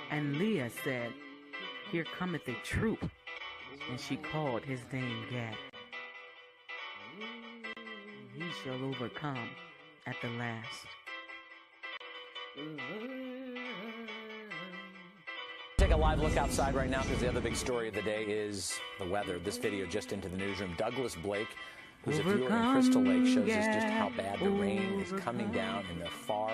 And Leah said, Here cometh a troop. And she called his name Gad. He shall overcome at the last. Take a live look outside right now because the other big story of the day is the weather. This video just into the newsroom. Douglas Blake, who's a viewer in Crystal Lake, shows us just how bad the rain is coming down in the far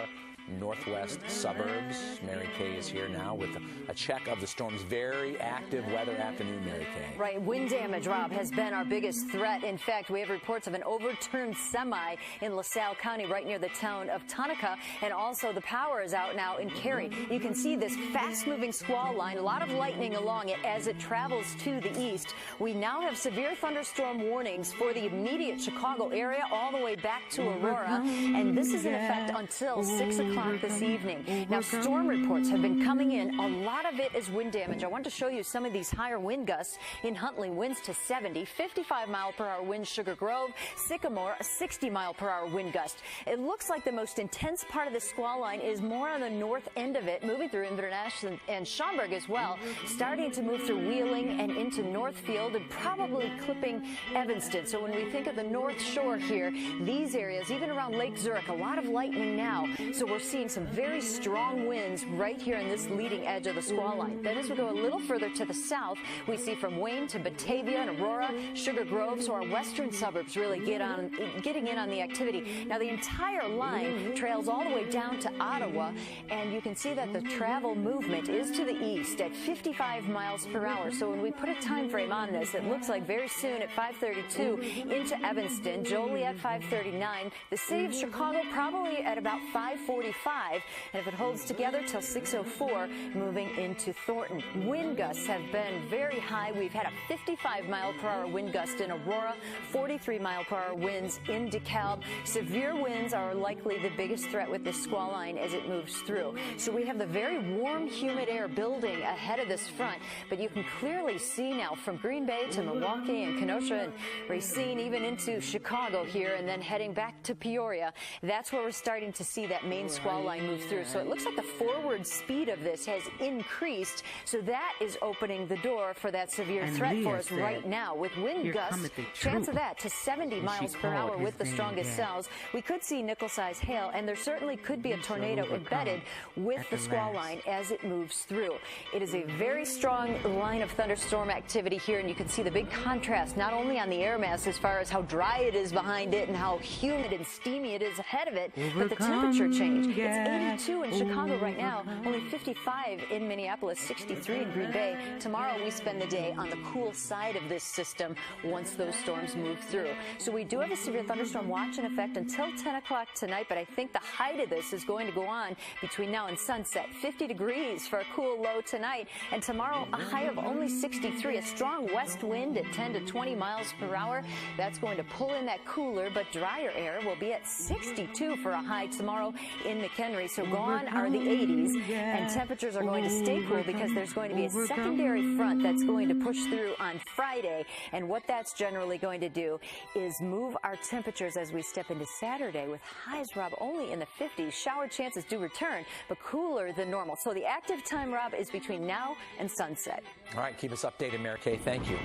northwest suburbs. Mary Kay is here now with a check of the storm's very active weather afternoon, Mary Kay. Right. Wind damage, Rob, has been our biggest threat. In fact, we have reports of an overturned semi in LaSalle County right near the town of Tunica, and also the power is out now in Cary. You can see this fast-moving squall line, a lot of lightning along it as it travels to the east. We now have severe thunderstorm warnings for the immediate Chicago area all the way back to Aurora, and this is in effect until 6 o'clock this evening. Now, storm reports have been coming in. A lot of it is wind damage. I want to show you some of these higher wind gusts in Huntley. Winds to 70, 55-mile-per-hour wind Sugar Grove, Sycamore, a 60-mile-per-hour wind gust. It looks like the most intense part of the squall line is more on the north end of it, moving through Inverness and Schaumburg as well, starting to move through Wheeling and into Northfield and probably clipping Evanston. So when we think of the North Shore here, these areas, even around Lake Zurich, a lot of lightning now. So we're seeing some very strong winds right here in this leading edge of the squall line. Then as we go a little further to the south, we see from Wayne to Batavia and Aurora, Sugar Grove, so our western suburbs really getting in on the activity. Now the entire line trails all the way down to Ottawa, and you can see that the travel movement is to the east at 55 miles per hour. So when we put a time frame on this, it looks like very soon at 5:32 into Evanston, Jolie at 5:39, the city of Chicago probably at about 5:45, and if it holds together till 6:04, moving into Thornton. Wind gusts have been very high. We've had a 55-mile-per-hour wind gust in Aurora, 43-mile-per-hour winds in DeKalb. Severe winds are likely the biggest threat with this squall line as it moves through. So we have the very warm, humid air building ahead of this front, but you can clearly see now from Green Bay to Milwaukee and Kenosha and Racine, even into Chicago here, and then heading back to Peoria. That's where we're starting to see that main squall line move through. So it looks like the forward speed of this has increased. So that is opening the door for that severe threat for us right now with wind gusts. Chance of that to 70 miles per hour with the strongest cells. We could see nickel-size hail, and there certainly could be a tornado embedded with the squall line as it moves through. It is a very strong line of thunderstorm activity here, and you can see the big contrast not only on the air mass as far as how dry it is behind it and how humid and steamy it is ahead of it, but the temperature change. It's 82 in Chicago right now, only 55 in Minneapolis, 63 in Green Bay. Tomorrow we spend the day on the cool side of this system once those storms move through. So we do have a severe thunderstorm watch in effect until 10 o'clock tonight, but I think the height of this is going to go on between now and sunset. 50 degrees for a cool low tonight, and tomorrow a high of only 63. A strong west wind at 10 to 20 miles per hour. That's going to pull in that cooler but drier air. We'll be at 62 for a high tomorrow in McHenry. So gone are the 80s, and temperatures are going to stay cool because there's going to be a secondary front that's going to push through on Friday. And what that's generally going to do is move our temperatures as we step into Saturday with highs, Rob, only in the 50s. Shower chances do return, but cooler than normal. So the active time, Rob, is between now and sunset. All right, keep us updated, Mary Kay. Thank you.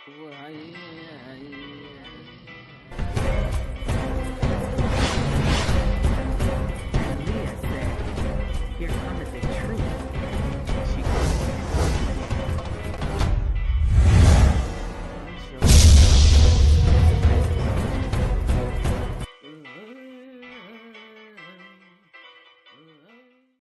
WW3.IUIC.Gocc.